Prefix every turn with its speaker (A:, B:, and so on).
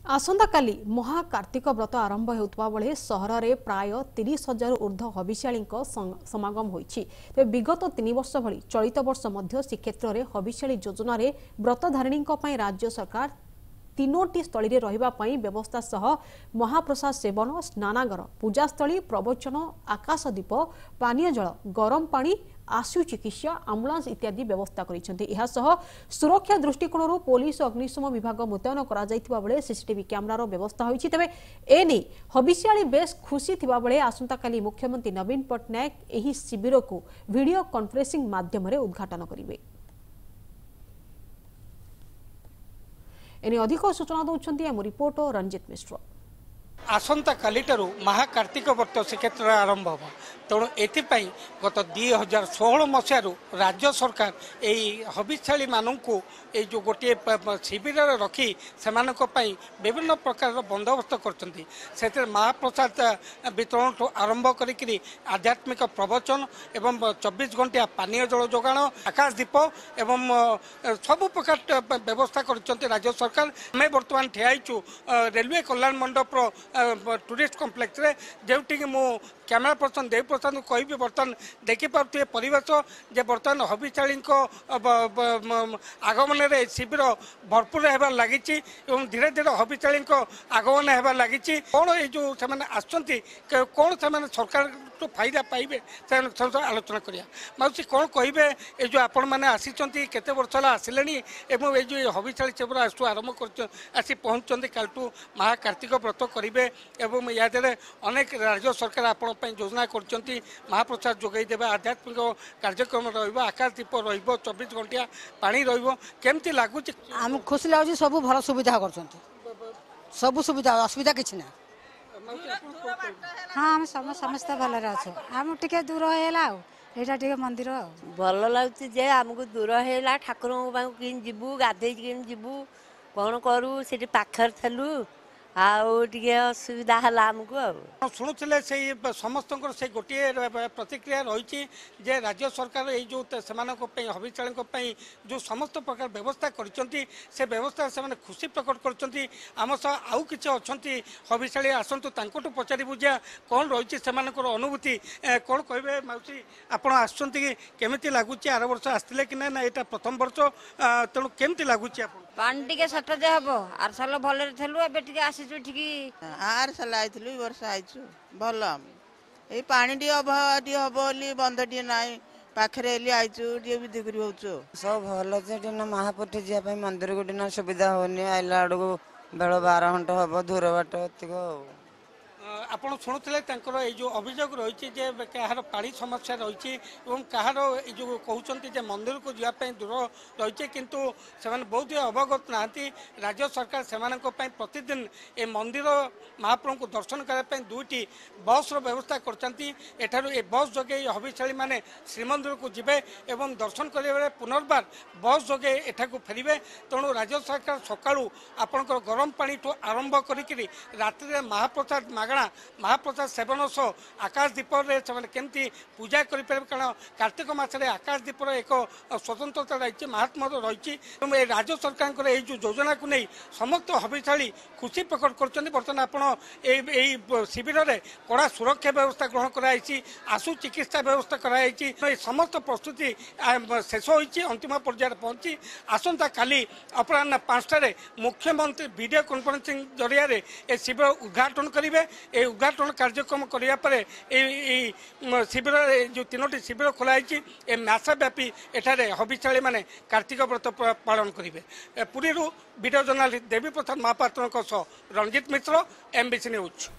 A: आसंता काली महाकार्तिक व्रत आरंभ होता बेले सहर में प्राय 30,000 ऊर्ध्व हबिशाली समागम होती। विगत 3 वर्ष भली चलित वर्ष मध्य श्रीक्षेत्र में हबिशाली योजन व्रतधारिणी राज्य सरकार 3टी स्थली में रही व्यवस्था सह महाप्रसाद सेवन, स्नानागर, पूजास्थली, प्रवचन, आकाशदीप, पानीय जल, गरम पानी, आशु चिकित्सा, आम्बुलांस इत्यादि व्यवस्था कर सुरक्षा दृष्टिकोण पुलिस और अग्निशम विभाग मुतयन कर सीसीटीवी कैमेरार व्यवस्था होती। तेज एने हबिशाली बेस खुशी थिबा बेले आसंता काली मुख्यमंत्री नवीन पट्टनायक एही शिविर को वीडियो कॉन्फ्रेंसिंग माध्यम उद्घाटन करेंगे। एने अधिक सूचना दौरान आम रिपोर्टर रंजित मिश्र।
B: आसंता कालीटारू महाकार्तिक व्रत श्रीक्षेत्र आरंभ हम तेणु एपाई गत 2016 मसीह राज्य सरकार यही हबिशाली मानू ये जो गोटे शिविर रखी से विभिन्न प्रकार बंदोबस्त कर महाप्रसाद वितरण ठूँ आरंभ करी आध्यात्मिक प्रवचन एवं 24 घंटा पानीय जल जोगाण, आकाशदीप एवं सबु प्रकार व्यवस्था कर राज्य सरकार। आम बर्तमान ठियाईचु रेलवे कल्याण मंडपर टूरिस्ट कॉम्प्लेक्स रे जोटि मु कैमेरा पर्सन देव प्रसाद को कहि बर्तमान देखिपे परिवेश जे बर्तमान हबिशाली आगमन रे शिविर भरपूर होबार लगी धीरे धीरे हबिशाली आगमन होबार लगी। कौन ये जो आसुँच कौन से सरकार तो फायदा पाइबे आलोचना करिया। माउसी कौन कहे ये जो आपण मैंने आसी केते वर्ष आसिले एवं ये जो हबिशाली शिविर आसु आरंभ कर आसी पहुँचते कालटू महाकार्तिक व्रत करेंगे एवं या अनेक राज्य सरकार आपण योजना कर महाप्रसाद जोगाई देवे, आध्यात्मिक कार्यक्रम रकाशदीप र24 घंटा पानी रमती लगुच
C: आम खुशी लगुच सब भल सुविधा कर सब सुविधा असुविधा किसी ना। हाँ आम समस्त भल आम टे दूर है मंदिर
D: भल लगुच आमको दूर है ठाकुर जीवु गाधे जीवु कौन करूँ से पाखर थलु असुविधा है आमको
B: शुणुले से समस्त से गोटे प्रतिक्रिया रही जे राज्य सरकार ये जो हबिशाली जो समस्त प्रकार व्यवस्था कर व्यवस्था से खुशी प्रकट कर आम सह आउ कि अच्छा हबिशाली आसतु पचारू जे कौन रही से अनुभूति कौन कहे। माउसी आप केमी लगुच आर वर्ष आसते कि ना यहाँ प्रथम वर्ष तेणु केमती लगुच
D: पानी टे सटज हम आर साल भल आसीचु ठीक
E: आर साल आई वर्ष आईचु भल ये पानी टी अभाव टी हम बोली बंध टी ना पाखे आईचु टे विधि कर
F: सब भल से महापटी जावाई मंदिर को दिन सुविधा होनी आइला आड़ बेल 12 घंटा हम दूर बाट
B: आपण शुणुले ये जो अभियोग रही कहार पानी समस्या रही कहार जो कहते मंदिर को जावाई दूर रही किंतु से बहुत अवगत ना राज्य सरकार से प्रतिदिन ए मंदिर महाप्रभु को दर्शन करने 2टी बस व्यवस्था कर बस जोगे हबिशाली माने श्रीमंदिर को जीवे एवं दर्शन करें पुनर्बार बस जोगे एठाकू फेरबे। तेणु राज्य सरकार सकाळू आपणकर गरम पानी ठू आरंभ करी रात्रि महाप्रसाद मागणा महाप्रसाद सेवन सह आकाशदीप केमती पूजा करें कारण कार्तिक मासरे आकाशदीपर एक स्वतंत्रता रही महात्मा रही राज्य सरकार जो योजना को नहीं समस्त हबिशाली खुशी प्रकट कर। बर्तमान आप शिविर में कड़ा सुरक्षा व्यवस्था ग्रहण कराई, आशु चिकित्सा व्यवस्था कराई, समस्त प्रस्तुति शेष होती अंतिम पर्यायर पहुंची आसंता काली अपराह 5टार मुख्यमंत्री वीडियो कॉन्फ्रेंसिंग जरिया शिविर उद्घाटन करेंगे। ये उद्घाटन कार्यक्रम करने शिविर जो 3टी शिविर खोलाई मासव्यापी एठारे हबिशाली माने कार्तिक व्रत पालन करेंगे। पुरी वीडियो जर्नालिस्ट देवी प्रसाद महापात्र रंजित मिश्र, MBC न्यूज।